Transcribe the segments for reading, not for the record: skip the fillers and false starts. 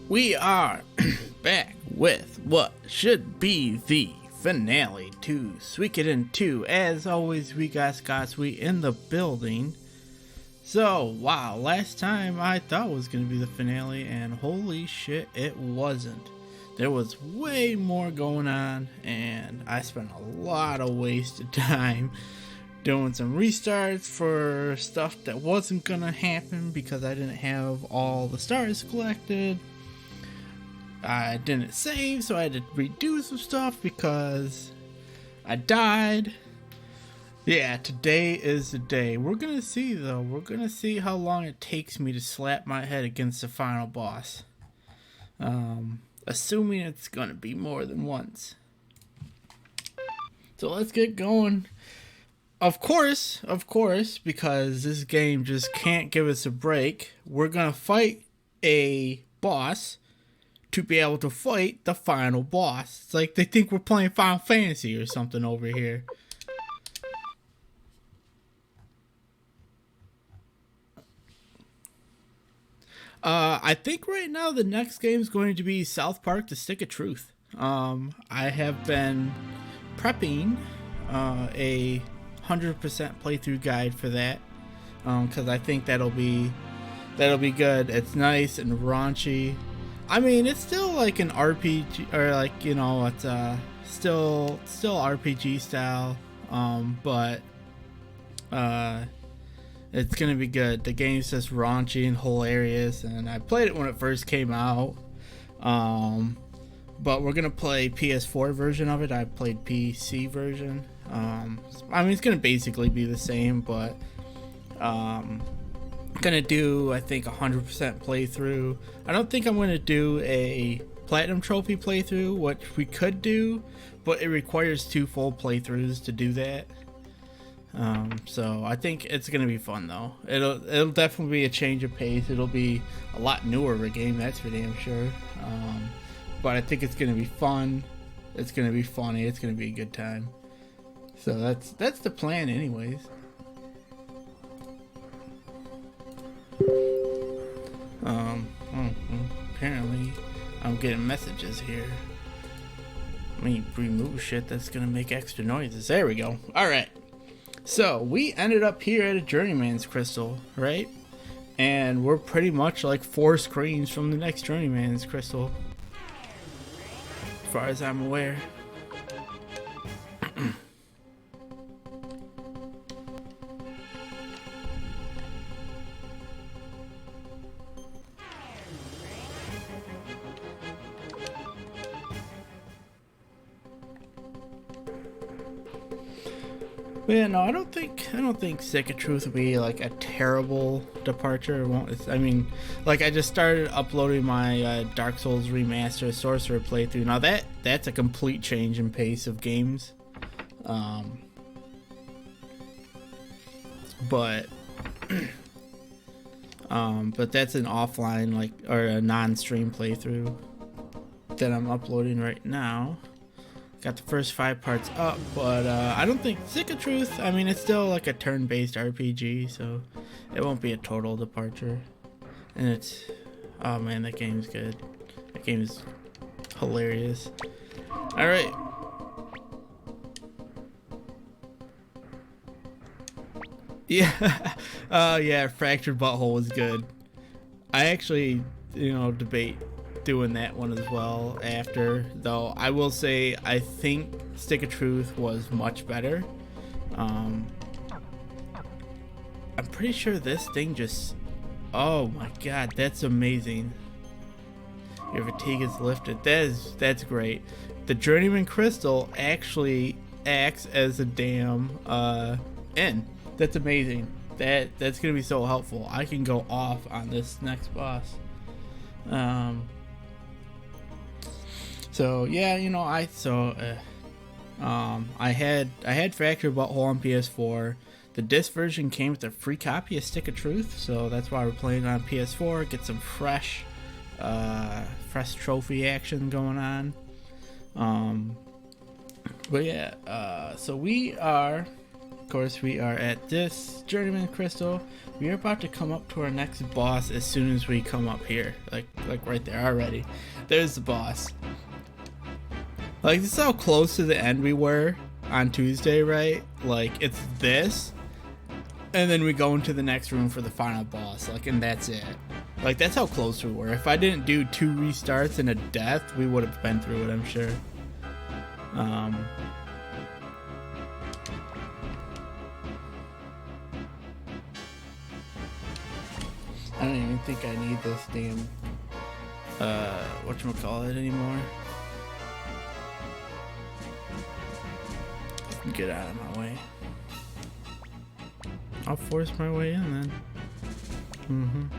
We are back with what should be the finale to Suikoden II. As always, we got we in the building. So, wow, last time I thought it was going to be the finale, and holy shit, it wasn't. There was way more going on, and I spent a lot of wasted time doing some restarts for stuff that wasn't going to happen because I didn't have all the stars collected. I didn't save, so I had to redo some stuff because I died. Yeah, today is the day. We're gonna see, though. We're gonna see how long it takes me to slap my head against the final boss. Assuming it's gonna be more than once. So let's get going. Of course, because this game just can't give us a break, we're gonna fight a boss to be able to fight the final boss. It's like they think we're playing Final Fantasy or something over here. I think right now the next game is going to be South Park: The Stick of Truth. I have been prepping a 100% playthrough guide for that because I think that'll be good. It's nice and raunchy. I mean, it's still like an RPG, or like, you know, it's still RPG style, but it's gonna be good. The game's just raunchy and hilarious, and I played it when it first came out, but we're gonna play PS4 version of it. I played PC version. I mean, it's gonna basically be the same, but gonna do, I think, 100% playthrough. I don't think I'm gonna do a platinum trophy playthrough, which we could do, but it requires 2 full playthroughs to do that. So I think it's gonna be fun, though. It'll definitely be a change of pace. It'll be a lot newer of a game, that's for damn sure. But I think it's gonna be fun. It's gonna be funny. It's gonna be a good time. So that's the plan, anyways. Apparently I'm getting messages here. Let me remove shit that's gonna make extra noises. There we go. Alright. So we ended up here at a Journeyman's Crystal, right? And we're pretty much like 4 screens from the next Journeyman's Crystal, as far as I'm aware. But yeah, no, I don't think Stick of Truth will be like a terrible departure. It won't. I mean, like, I just started uploading my Dark Souls Remastered Sorcerer playthrough. Now that's a complete change in pace of games. But that's an offline, like, or a non-stream playthrough that I'm uploading right now. Got the first 5 parts up, but I don't think Stick of Truth, I mean, it's still like a turn-based RPG, so it won't be a total departure. And it's, oh man, that game's good. That game is hilarious. Alright. Yeah, yeah, Fractured Butthole was good. I actually, debate doing that one as well after, though I will say I think Stick of Truth was much better. I'm pretty sure this thing just, oh my god, that's amazing. Your fatigue is lifted. That's great. The Journeyman Crystal actually acts as a damn end. That's amazing. That's gonna be so helpful. I can go off on this next boss. So yeah, I had Fractured Butthole on PS4. The disc version came with a free copy of Stick of Truth, so that's why we're playing on PS4. Get some fresh trophy action going on. But yeah, so we are Of course, we are at this Journeyman Crystal. We are about to come up to our next boss as soon as we come up here. Like right there already. There's the boss. Like, this is how close to the end we were on Tuesday, right? Like, it's this, and then we go into the next room for the final boss. Like, and that's it. Like, that's how close we were. If I didn't do 2 restarts and a death, we would have been through it, I'm sure. I don't even think I need this damn, whatchamacallit anymore. Get out of my way. I'll force my way in then.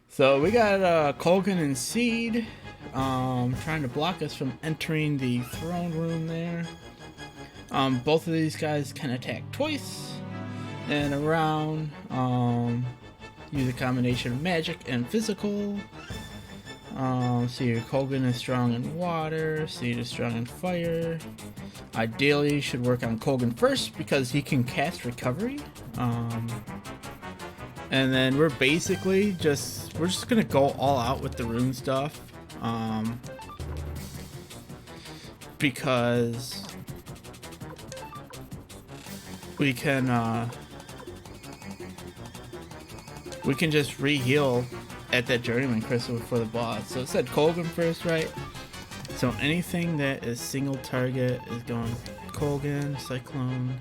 So we got Colgan and Seed trying to block us from entering the throne room there. Both of these guys can attack twice and around. Use a combination of magic and physical. So your Colgan is strong in water, Seed is strong in fire. Ideally, you should work on Colgan first because he can cast recovery. And then we're basically just gonna go all out with the rune stuff. Because we can just re-heal at that Journeyman Crystal before the boss. So it said Colgan first, right? So anything that is single target is going Colgan, Cyclone,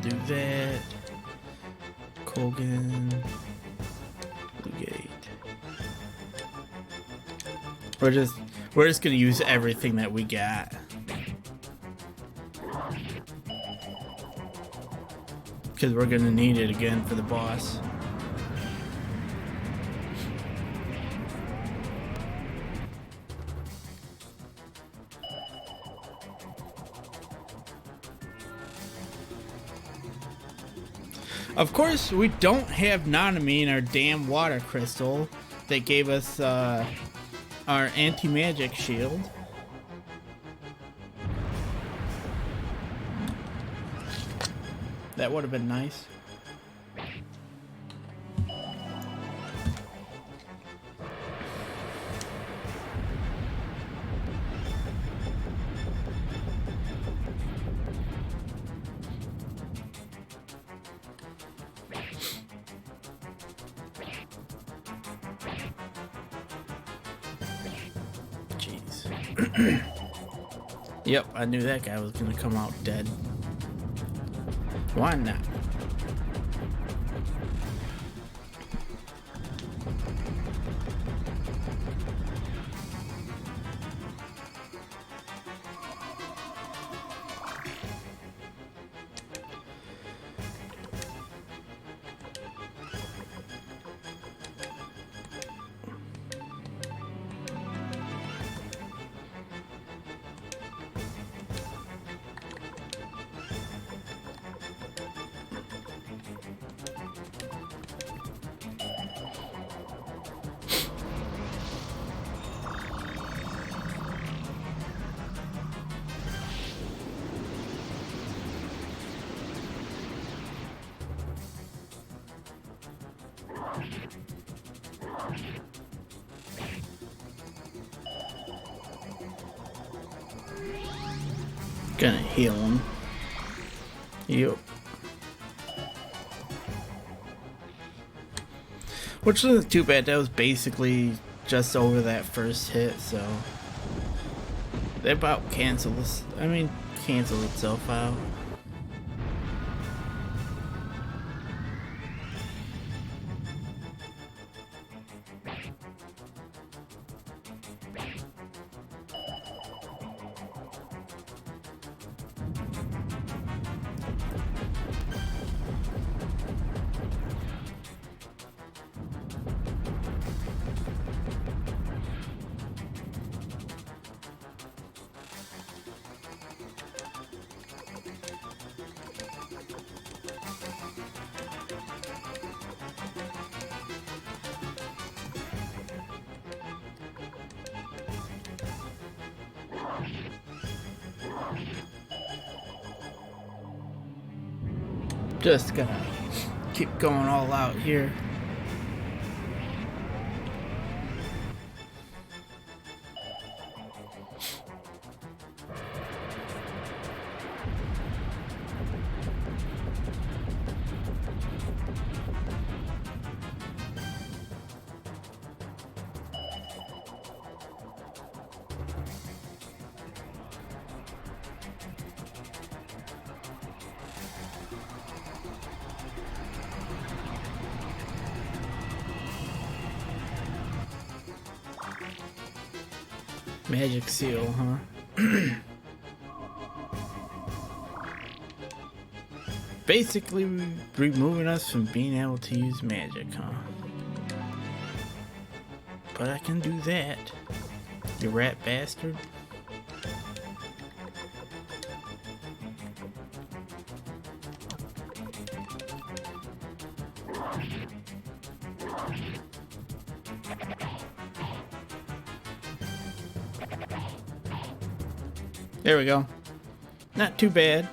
do that, Colgan, Blue-Gate. We're just gonna use everything that we got. Because we're gonna need it again for the boss. Of course, we don't have Nanami in our damn water crystal that gave us our anti-magic shield. That would have been nice. Jeez. Yep, I knew that guy was gonna come out dead. Why not? Gonna heal him. Yep. Which isn't too bad. That was basically just over that first hit, so they about cancel itself out. Just gonna keep going all out here. Magic seal, huh? Basically removing us from being able to use magic, huh? But I can do that, you rat bastard. There we go. Not too bad.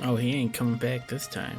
Oh, he ain't coming back this time.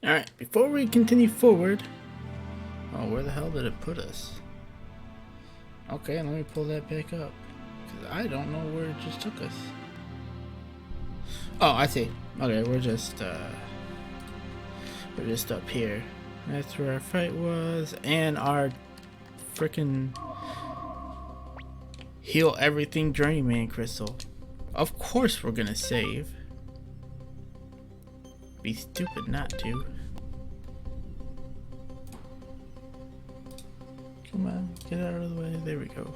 Alright, before we continue forward... Oh, where the hell did it put us? Okay, let me pull that back up. Because I don't know where it just took us. Oh, I see. Okay, we're just up here. That's where our fight was. And our frickin' heal everything journeyman crystal. Of course we're gonna save. Be stupid not to. Come on, get out of the way. There we go.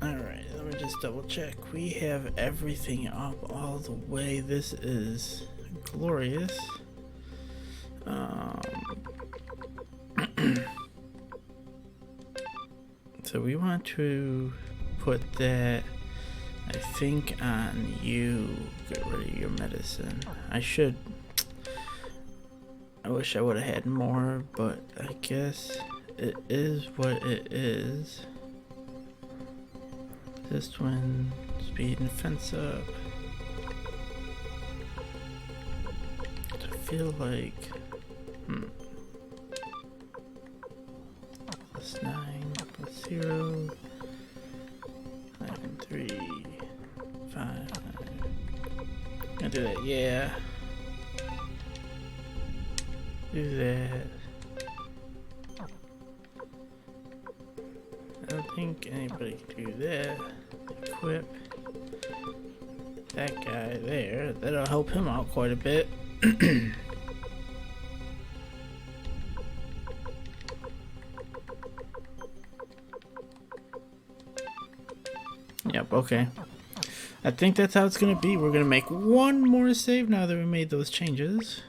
Alright, let me just double check. We have everything up all the way. This is glorious. So we want to put that, I think, on you. Get rid of your medicine. I wish I would have had more, but I guess it is what it is. This one, speed and fence up. I feel like, plus 9, plus 0, 5 and 3, 5. I'll do that, yeah. Do that. I don't think anybody can do that. Equip that guy there. That'll help him out quite a bit. Yep, okay. I think that's how it's gonna be. We're gonna make one more save now that we made those changes.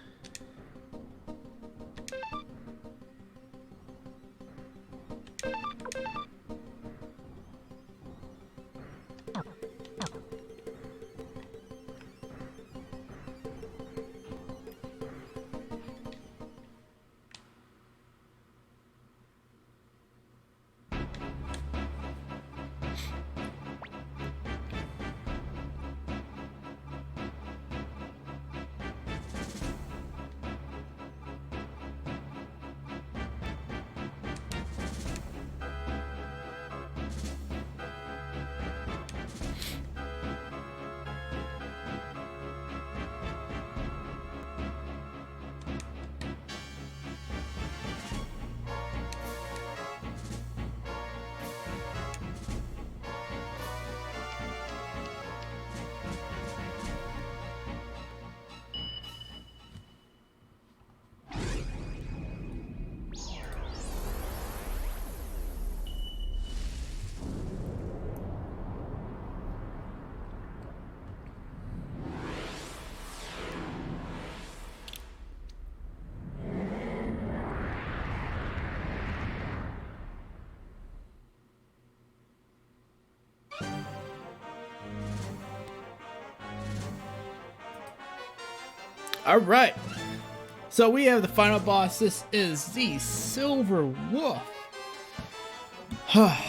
Alright, so we have the final boss. This is the Silver Wolf.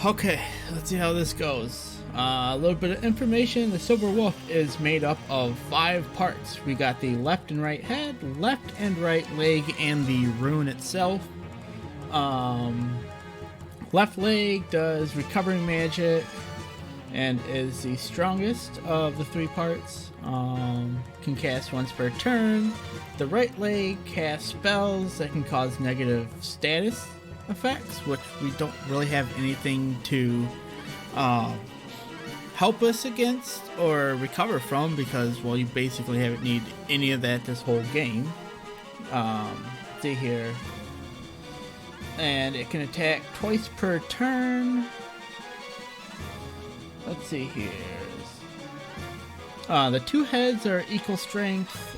Okay, let's see how this goes. A little bit of information. The Silver Wolf is made up of 5 parts. We got the left and right head, left and right leg, and the rune itself. Left leg does recovering magic and is the strongest of the 3 parts. Can cast once per turn. The right leg casts spells that can cause negative status effects, which we don't really have anything to help us against or recover from, because, well, you basically haven't needed any of that this whole game. See here. And it can attack twice per turn. Let's see here. The 2 heads are equal strength.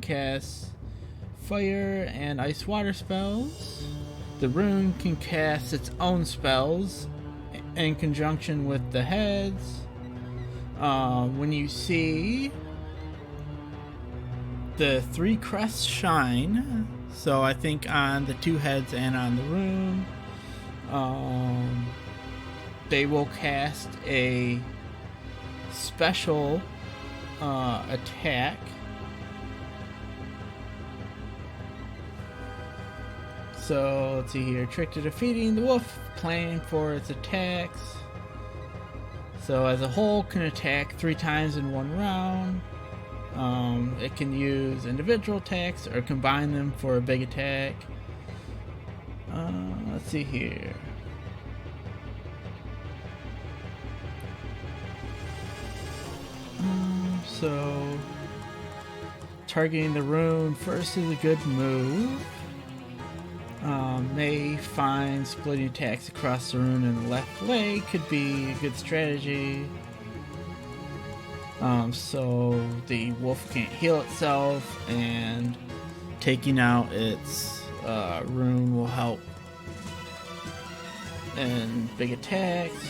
Cast fire and ice water spells. The rune can cast its own spells in conjunction with the heads. When you see the 3 crests shine, so I think on the 2 heads and on the rune, they will cast a special attack So let's see here. Trick to defeating the wolf, planning for its attacks. So as a whole, can attack 3 times in one round. It can use individual attacks or combine them for a big attack. Let's see here. So targeting the rune first is a good move. May find splitting attacks across the rune in the left leg could be a good strategy. So the wolf can't heal itself, and taking out its rune will help in big attacks.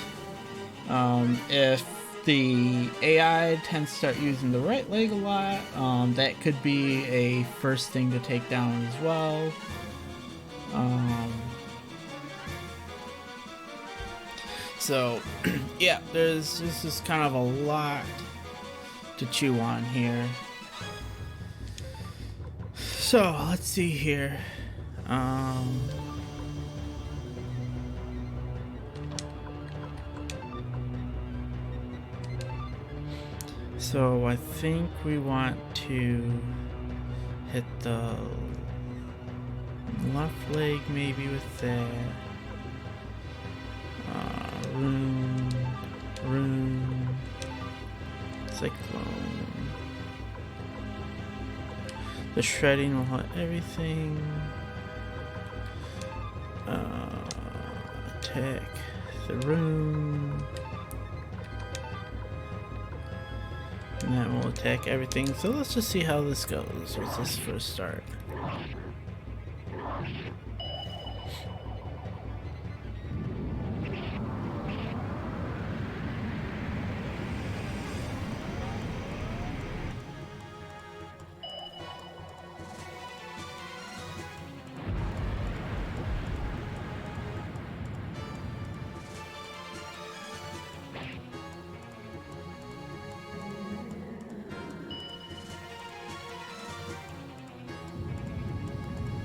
If the AI tends to start using the right leg a lot, that could be a first thing to take down as well. So yeah, this is kind of a lot to chew on here. So let's see here. So I think we want to hit the left leg maybe with that. Rune, Cyclone. The shredding will hit everything. Attack the rune. And that will attack everything. So let's just see how this goes. What's this for a start?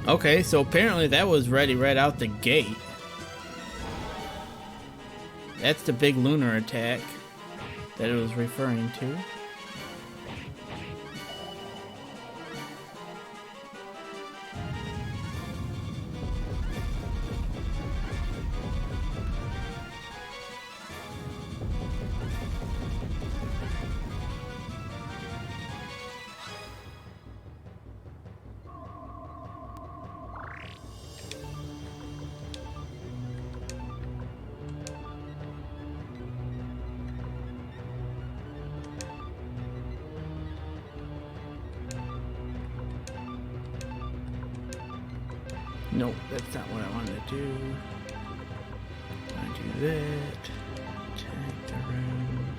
Okay, so apparently that was ready right out the gate. That's the big lunar attack that it was referring to. Nope, that's not what I wanted to do. I do that. Attack the room.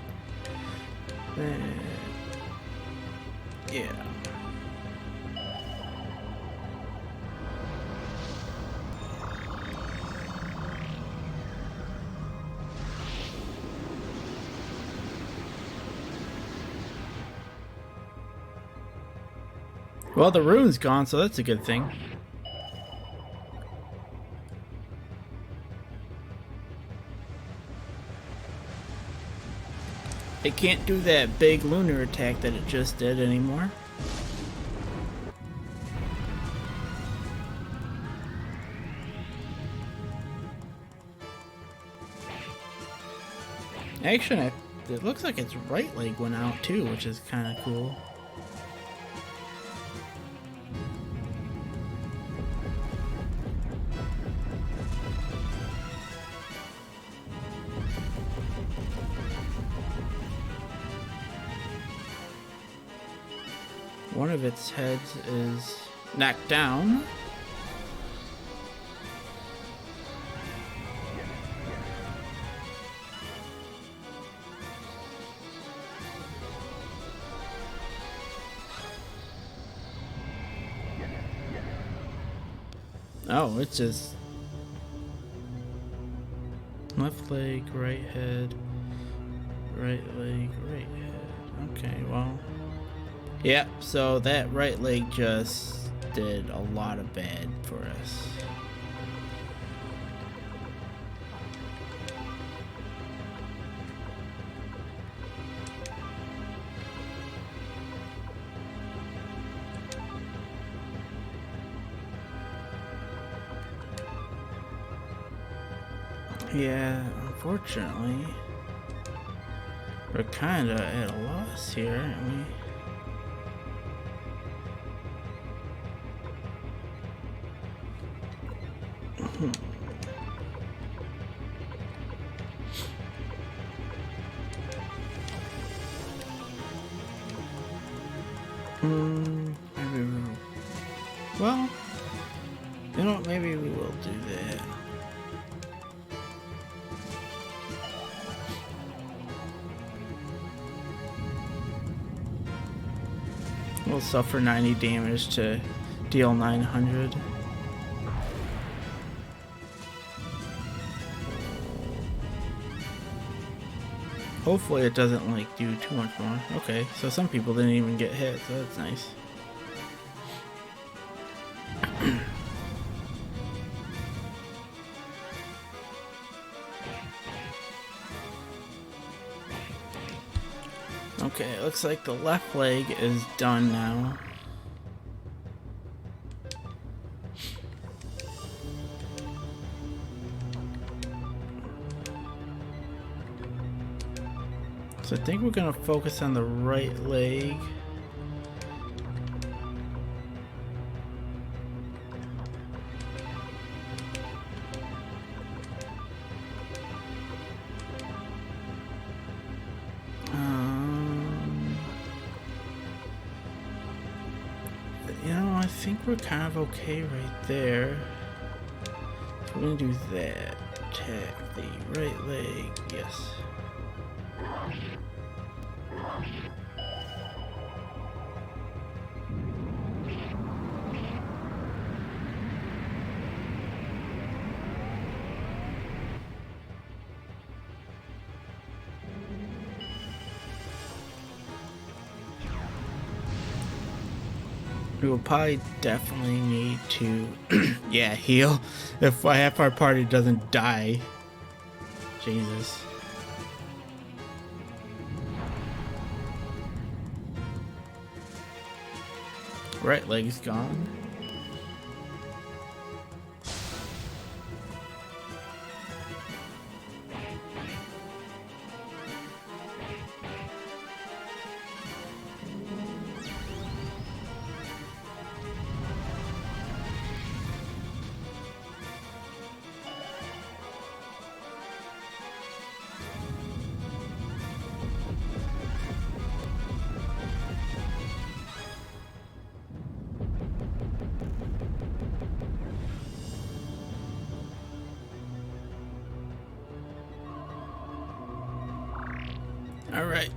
That. Yeah. Well, the rune's gone, so that's a good thing. It can't do that big lunar attack that it just did anymore. Actually, it looks like its right leg went out too, which is kind of cool. One of its heads is knocked down. Oh, it's just left leg, right head, right leg, right head. Okay, well. Yeah, so that right leg just did a lot of bad for us. Yeah, unfortunately, we're kinda at a loss here, aren't we? Maybe we will. Well, you know what, maybe we will do that. We'll suffer 90 damage to deal 900. Hopefully it doesn't like do too much more. Okay, so some people didn't even get hit, so that's nice. Okay, it looks like the left leg is done now. So I think we're gonna focus on the right leg. You know, I think we're kind of okay right there. So we're gonna do that. Attack the right leg, yes. We will probably definitely need to, yeah, heal if half our party doesn't die. Jesus. Right leg's gone. All right.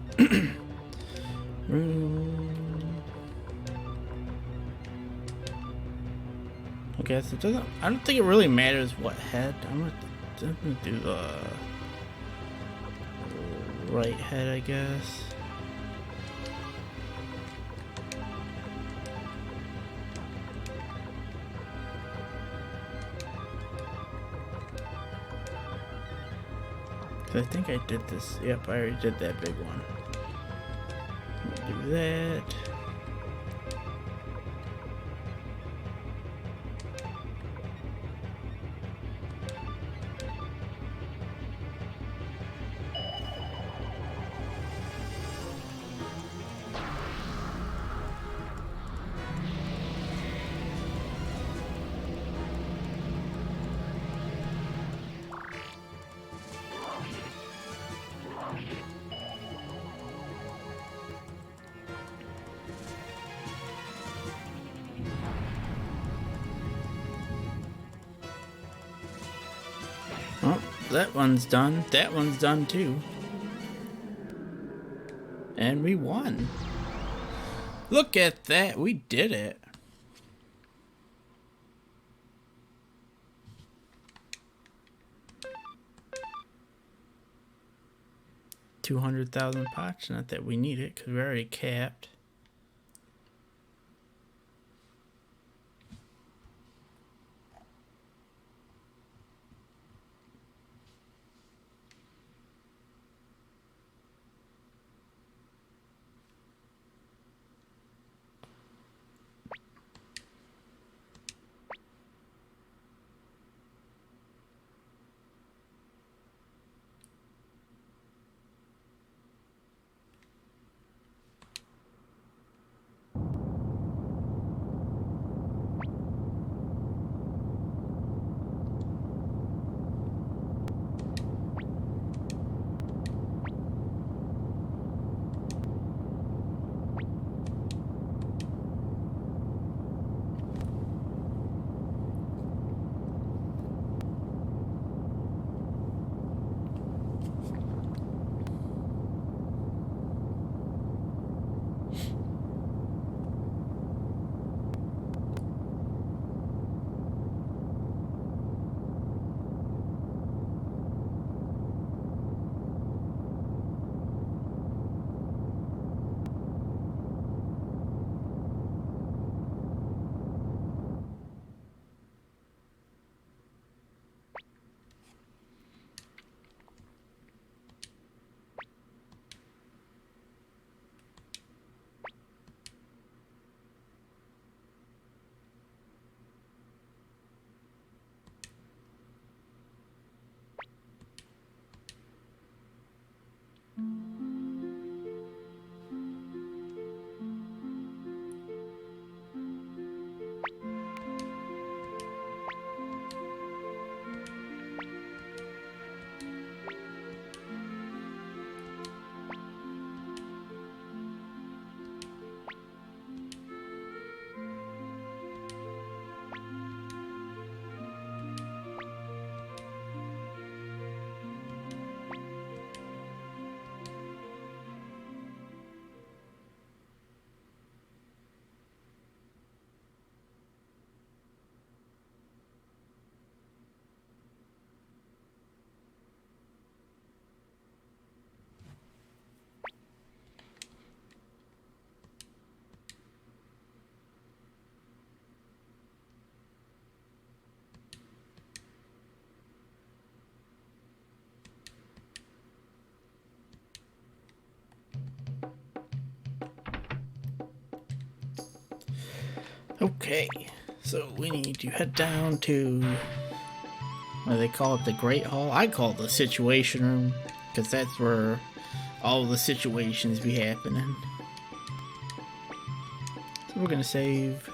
Okay, so it doesn't. I don't think it really matters what head. I'm gonna do the right head, I guess. I think I did this. Yep, I already did that big one. Do that. Oh, that one's done. That one's done too. And we won. Look at that. We did it. $200,000 pots. Not that we need it because we're already capped. Okay, so we need to head down to, what do they call it, the Great Hall? I call it the Situation Room, because that's where all the situations be happening. So we're gonna save.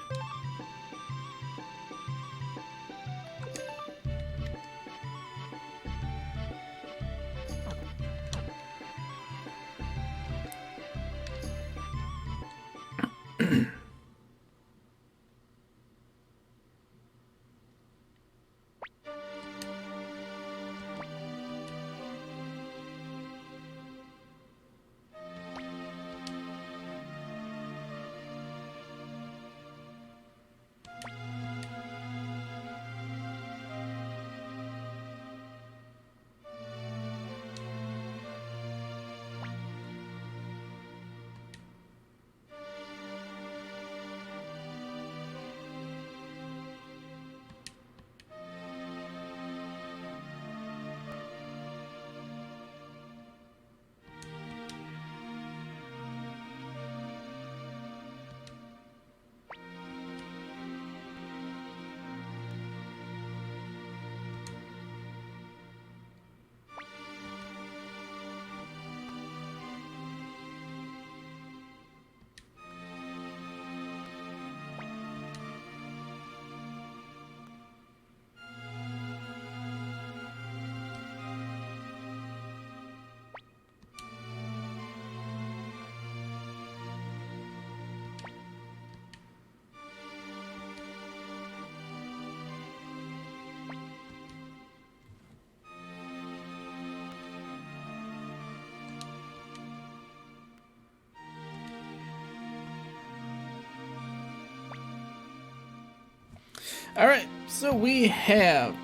Alright, so we have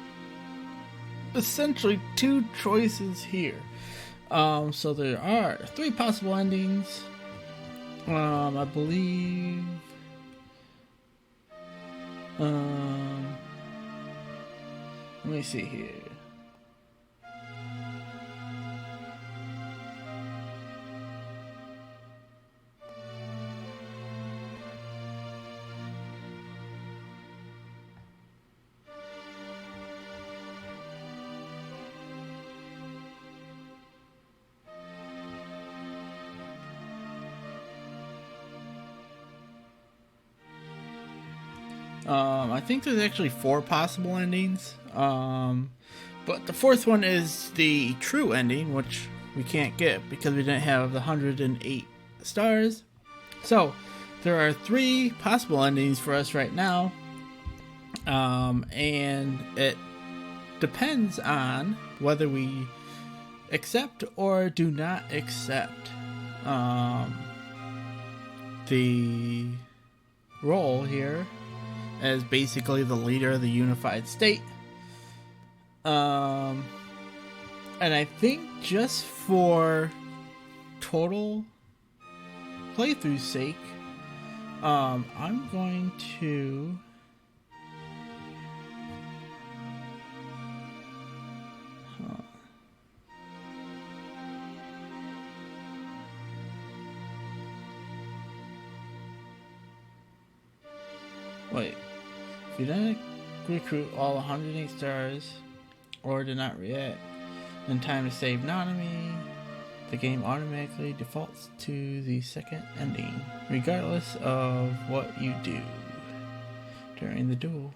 essentially two choices here. So there are three possible endings. I believe. Let me see here. I think there's actually four possible endings. But the fourth one is the true ending, which we can't get because we didn't have the 108 stars. So there are three possible endings for us right now. And it depends on whether we accept or do not accept the role here as basically the leader of the unified state. And I think just for total playthrough's sake, I'm going to wait. If you didn't recruit all 108 stars or did not react in time to save Nanami, the game automatically defaults to the second ending, regardless of what you do during the duel.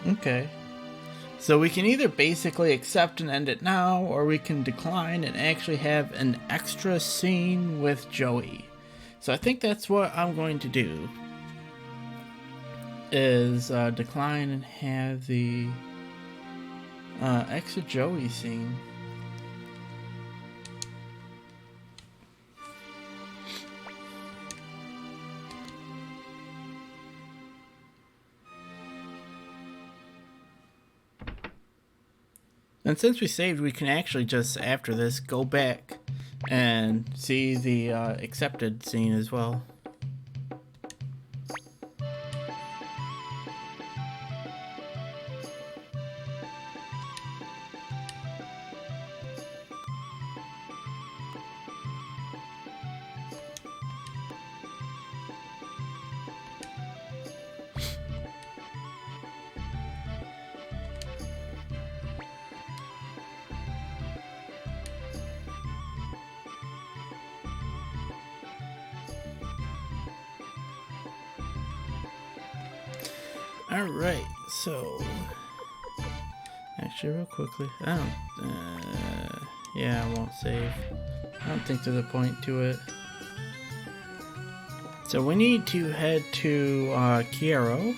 Okay. So we can either basically accept and end it now, or we can decline and actually have an extra scene with Jowy. So I think that's what I'm going to do, is decline and have the extra Jowy scene. And since we saved, we can actually just, after this, go back and see the accepted scene as well. Alright, so actually real quickly, yeah, I won't save. I don't think there's a point to it. So we need to head to Kiero.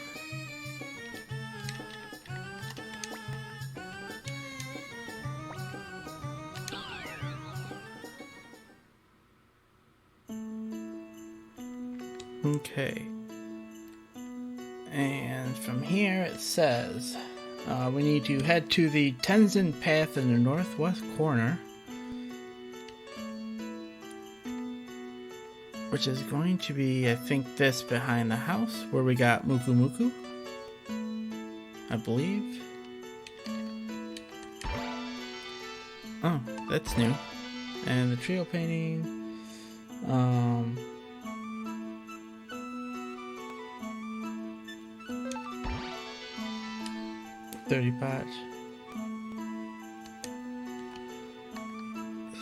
Okay. And from here it says we need to head to the Tenzin Path in the northwest corner, which is going to be, I think, this behind the house where we got Muku Muku, I believe. Oh, that's new. And the trio painting, 30 patch.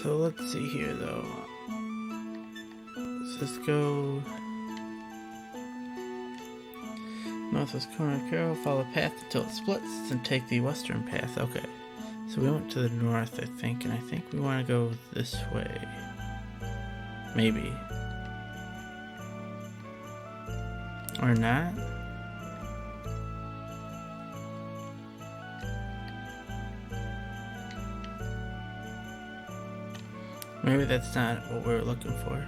So let's see here though. Let's go northwest corner of Carol, follow the path until it splits, and take the western path. Okay, so we went to the north, I think, and I think we want to go this way. Maybe. Or not. Maybe that's not what we were looking for.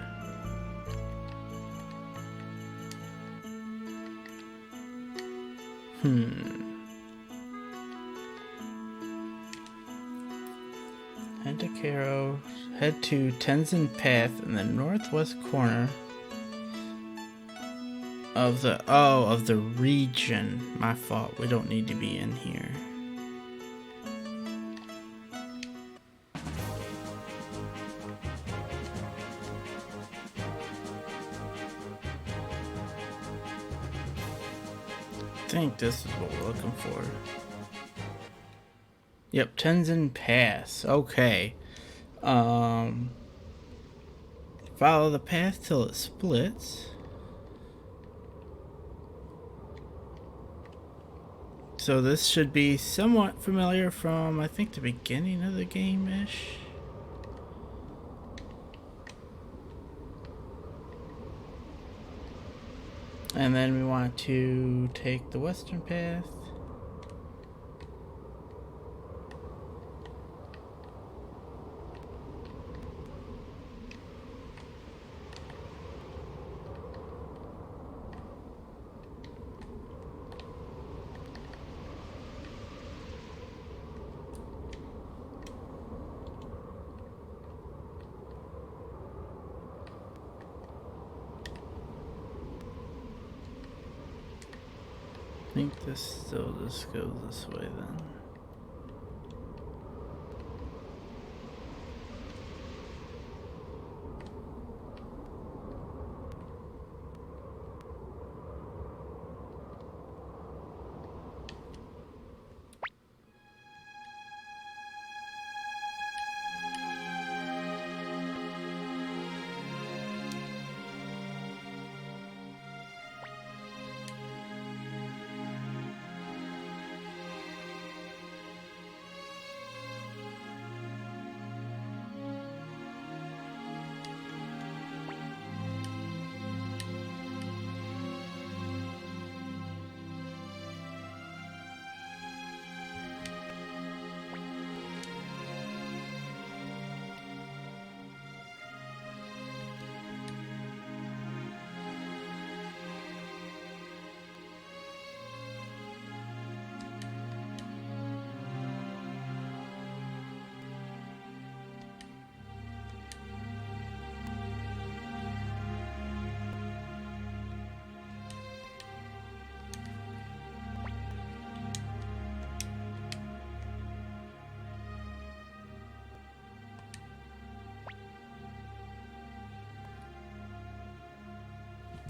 Head to Caro, head to Tenzin Path in the northwest corner of the region. My fault. We don't need to be in here. I think this is what we're looking for. Yep, Tenzin Pass. Okay. Follow the path till it splits. So this should be somewhat familiar from, I think, the beginning of the game-ish. And then we want to take the western path. I think this still just goes this way then.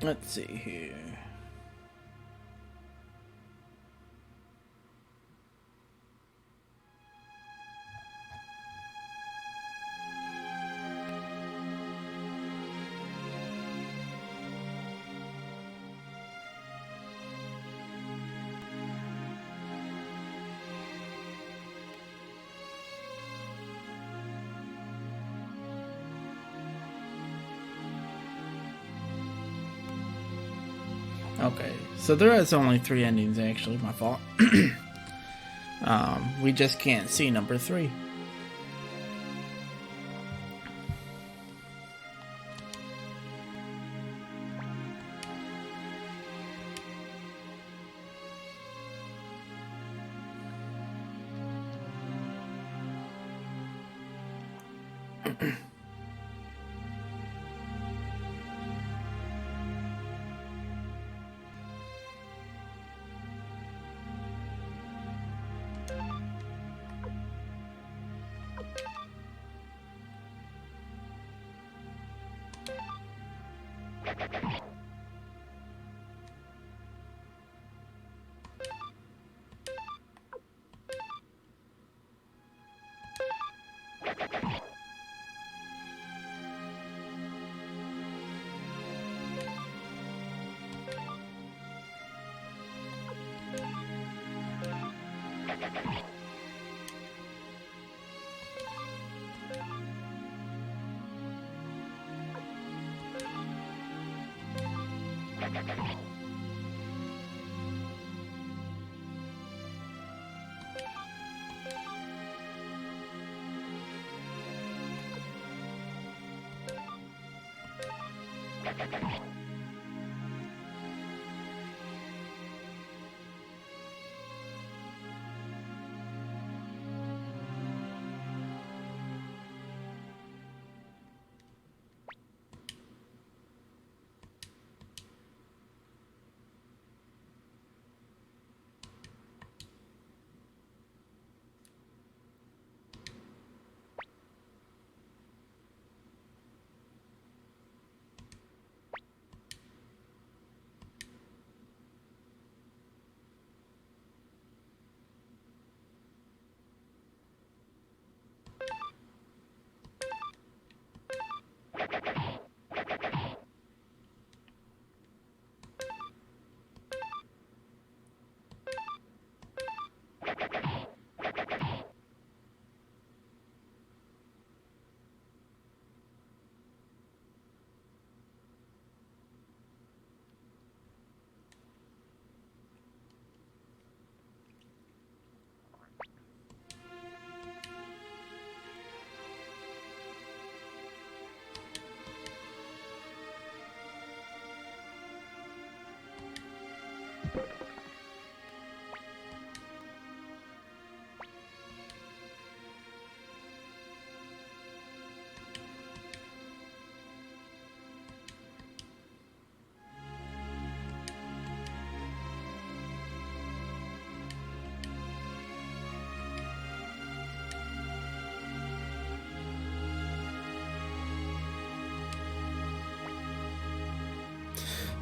Let's see here. Okay, so there is only 3 endings actually, my fault. We just can't see number 3.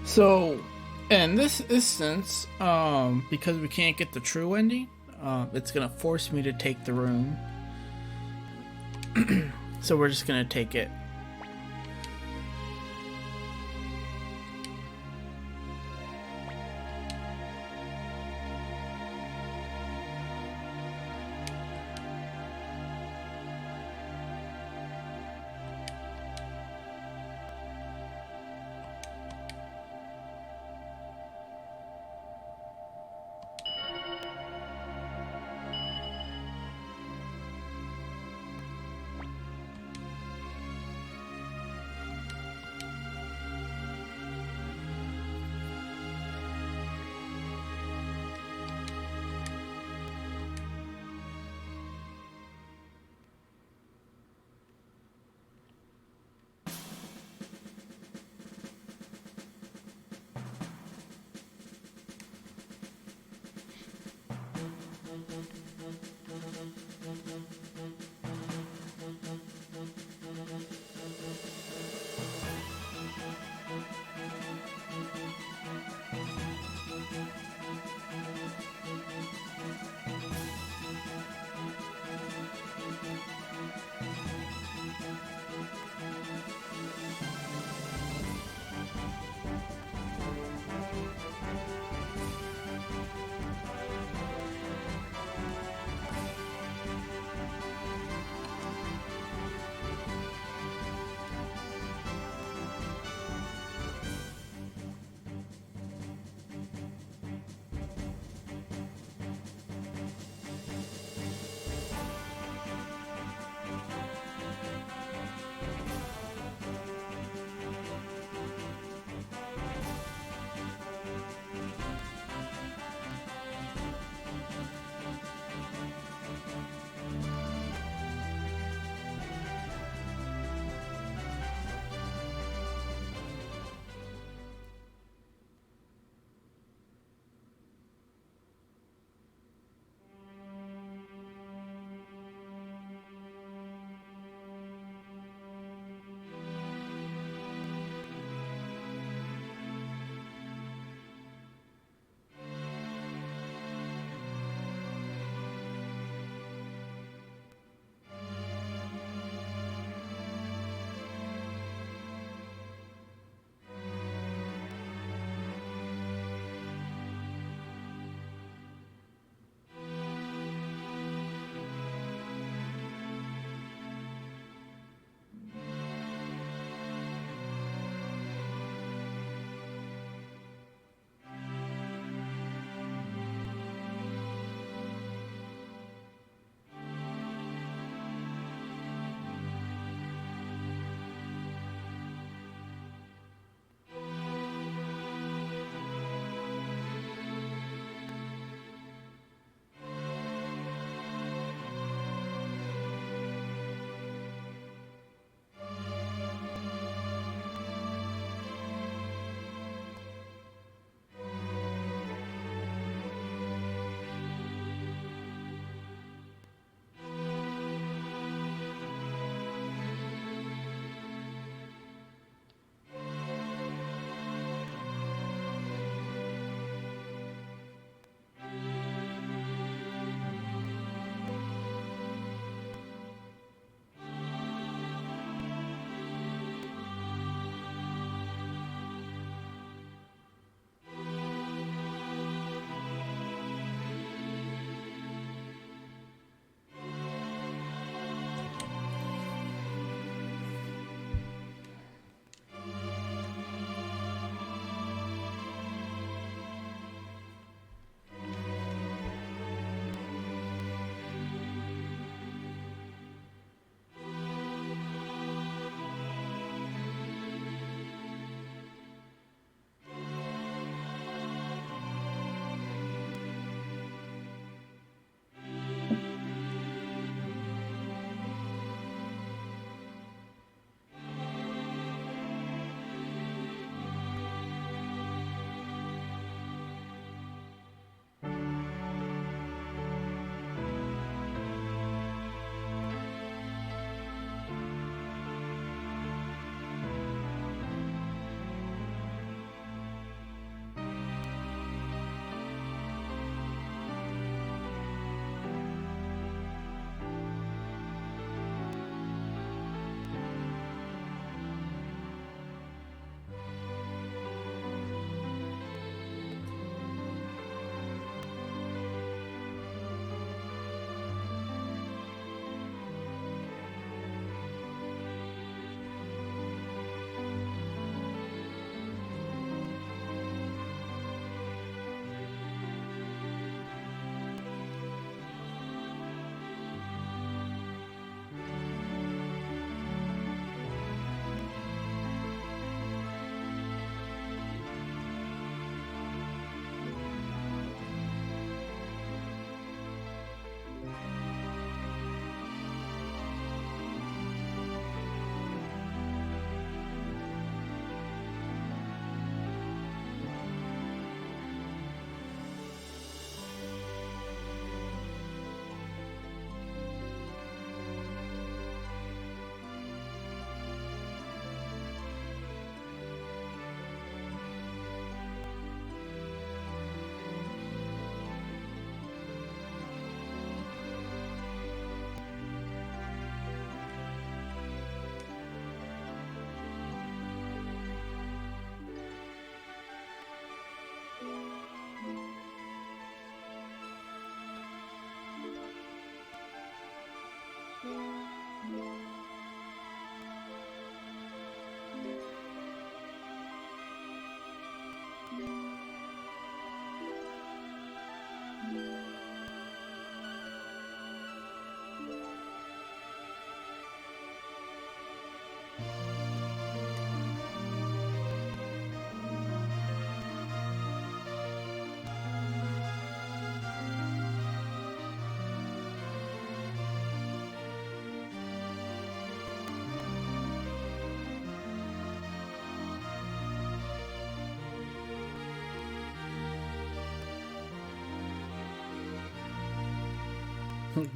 So, in this instance, because we can't get the true ending, it's gonna force me to take the room. So we're just gonna take it.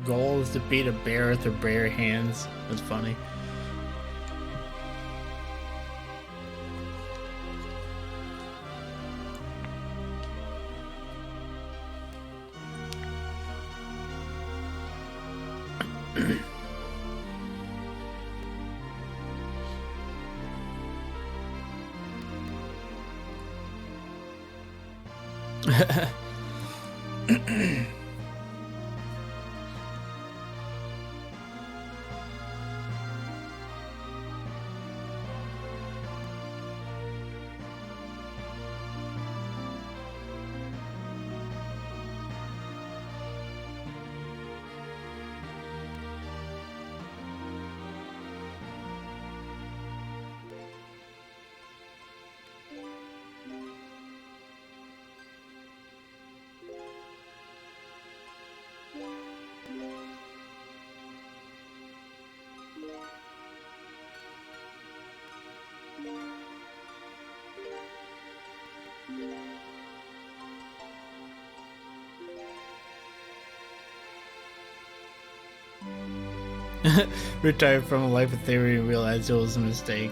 Goal is to beat a bear with their bare hands. That's funny. Retired from a life of theory and realized it was a mistake.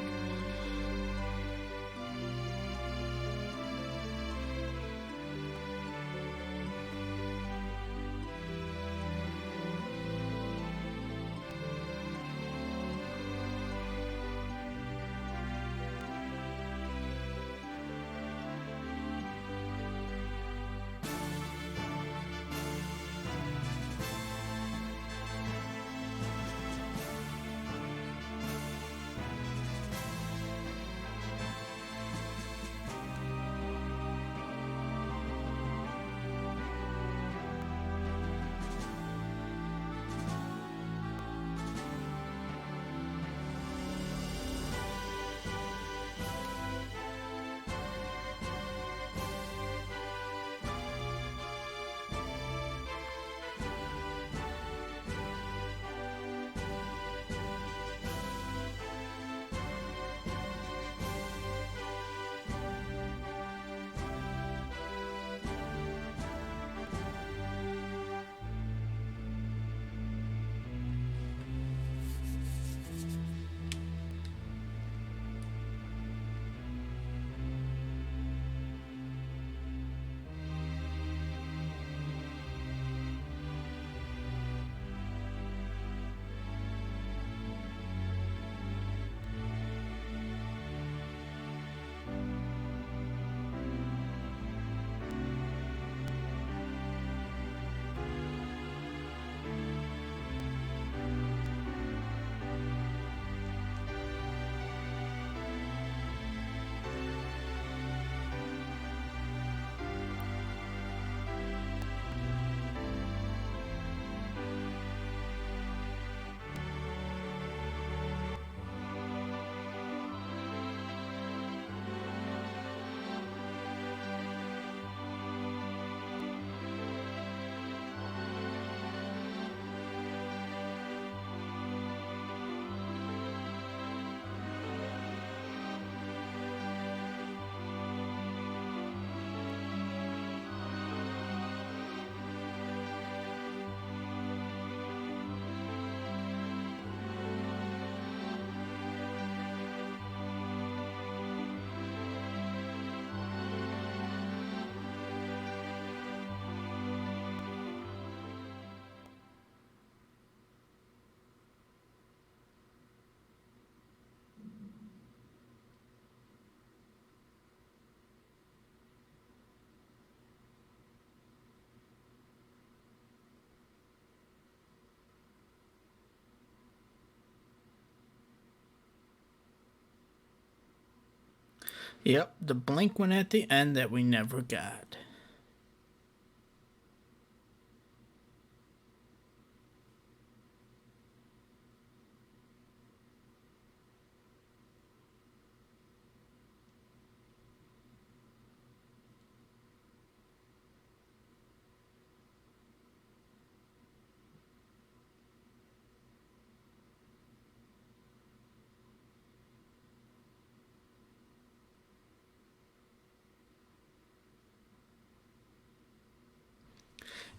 Yep, the blink one at the end that we never got.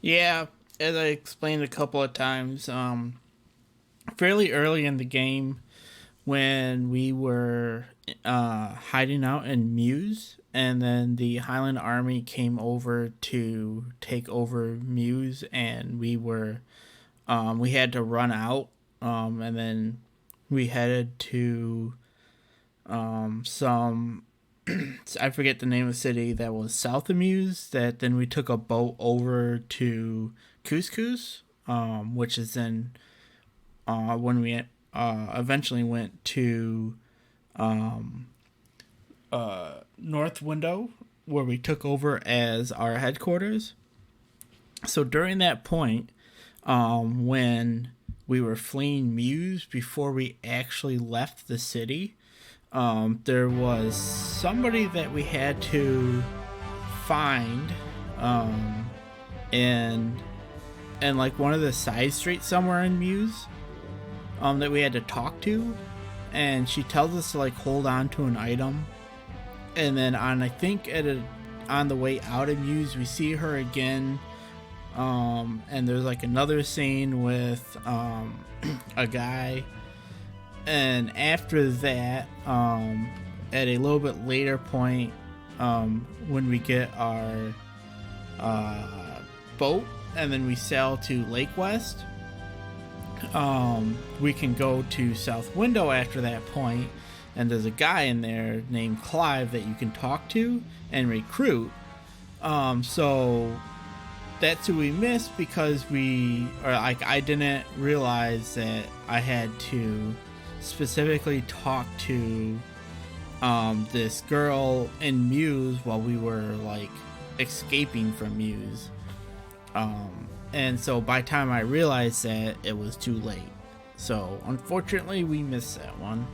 Yeah, as I explained a couple of times, fairly early in the game, when we were hiding out in Mews, and then the Highland army came over to take over Mews, and we had to run out, and then we headed to some I forget the name of the city that was south of Mews. That then we took a boat over to Couscous, which is then when we eventually went to North Window, where we took over as our headquarters. So during that point, when we were fleeing Mews before we actually left the city, there was somebody that we had to find in like one of the side streets somewhere in Mews, that we had to talk to, and she tells us to like hold on to an item, and then on the way out of Mews we see her again, and there's like another scene with a guy. And after that, at a little bit later point, when we get our boat and then we sail to Lake West, we can go to South Window after that point, and there's a guy in there named Clive that you can talk to and recruit. So that's who we missed because I didn't realize that I had to specifically talk to this girl in Mews while we were like escaping from Mews, and so by the time I realized that, it was too late. So unfortunately we missed that one.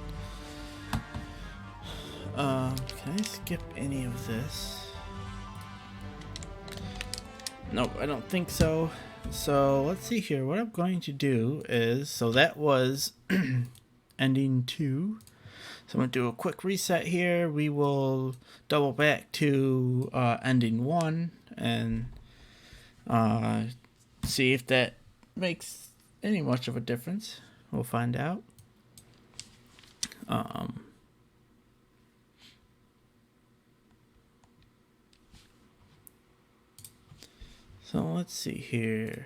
Can I skip any of this? Nope, I don't think so. So let's see here. What I'm going to do is, so that was ending 2. So I'm going to do a quick reset here. We will double back to ending 1 and see if that makes any much of a difference. We'll find out. So let's see here.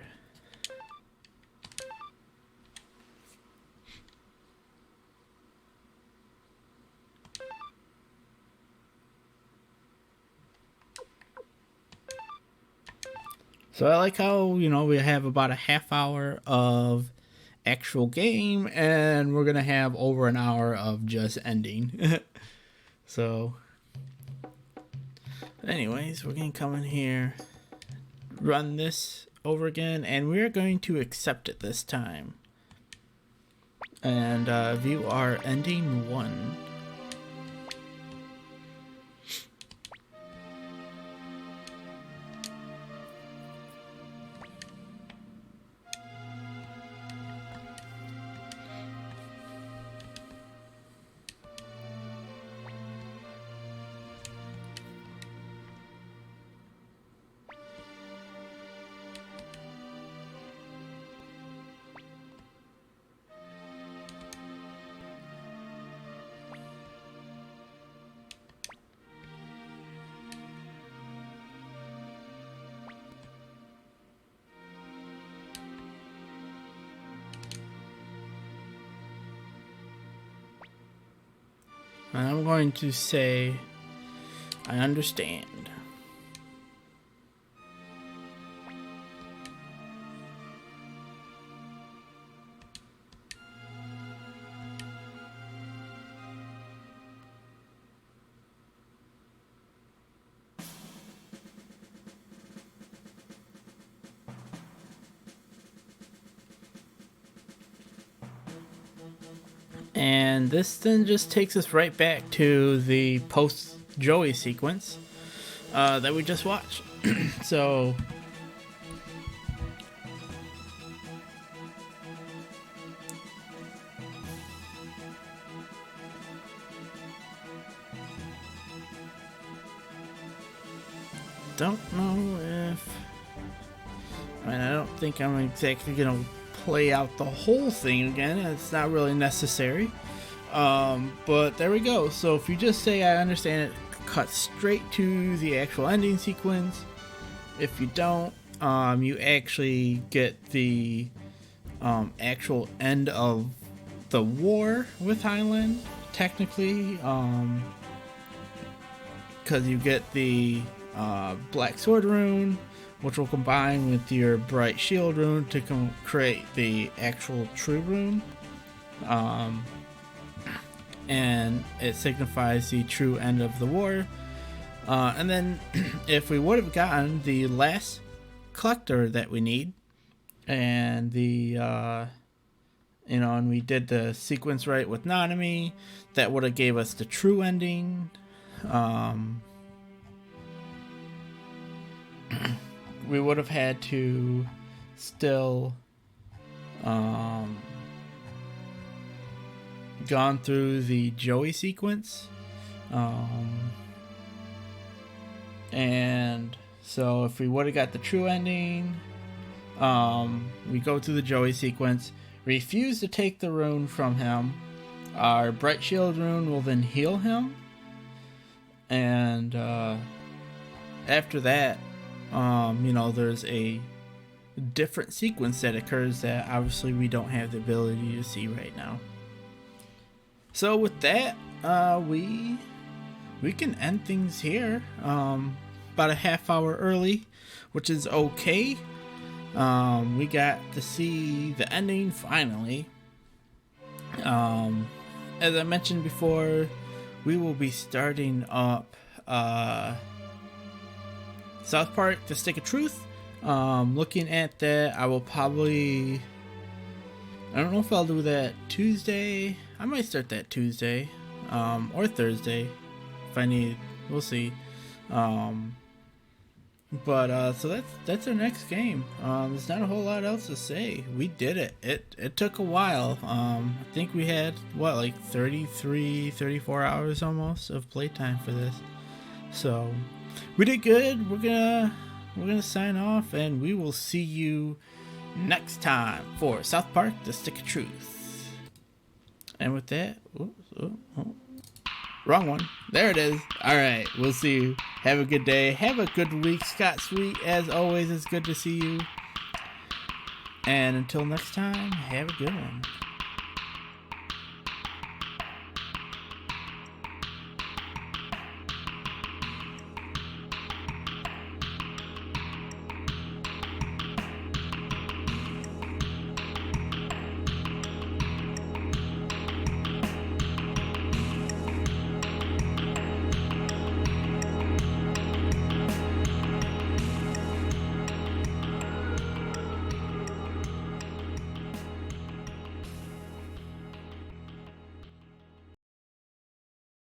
So I like how, we have about a half hour of actual game, and we're going to have over an hour of just ending. So, anyways, we're going to come in here, run this over again, and we're going to accept it this time. And view our ending 1. And I'm going to say, I understand. And this then just takes us right back to the post-Jowy sequence that we just watched. So, don't know if I and I don't think I'm exactly gonna play out the whole thing again. It's not really necessary. But there we go. So if you just say I understand it, cut straight to the actual ending sequence. If you don't, you actually get the actual end of the war with Highland, technically, because you get the Black Sword rune, which will combine with your Bright Shield rune to create the actual True rune. And it signifies the true end of the war. And then if we would have gotten the last collector that we need, and the and we did the sequence right with Nanami, that would have gave us the true ending. We would have had to still gone through the Jowy sequence, and so if we would have got the true ending, we go through the Jowy sequence, refuse to take the rune from him, our Bright Shield rune will then heal him, and after that, there's a different sequence that occurs that obviously we don't have the ability to see right now. So with that, we can end things here, about a half hour early, which is okay. We got to see the ending finally. As I mentioned before, we will be starting up South Park: The Stick of Truth. Looking at that, I will probably, I don't know if I'll do that Tuesday. I might start that Tuesday, or Thursday, if I need. We'll see. But so that's our next game. There's not a whole lot else to say. We did it. It took a while. I think we had like 34 hours almost of playtime for this. So we did good. We're gonna sign off, and we will see you next time for South Park: The Stick of Truth. And with that, wrong one. There it is. All right, we'll see you. Have a good day. Have a good week. Scott Sweet, as always, it's good to see you. And until next time, have a good one.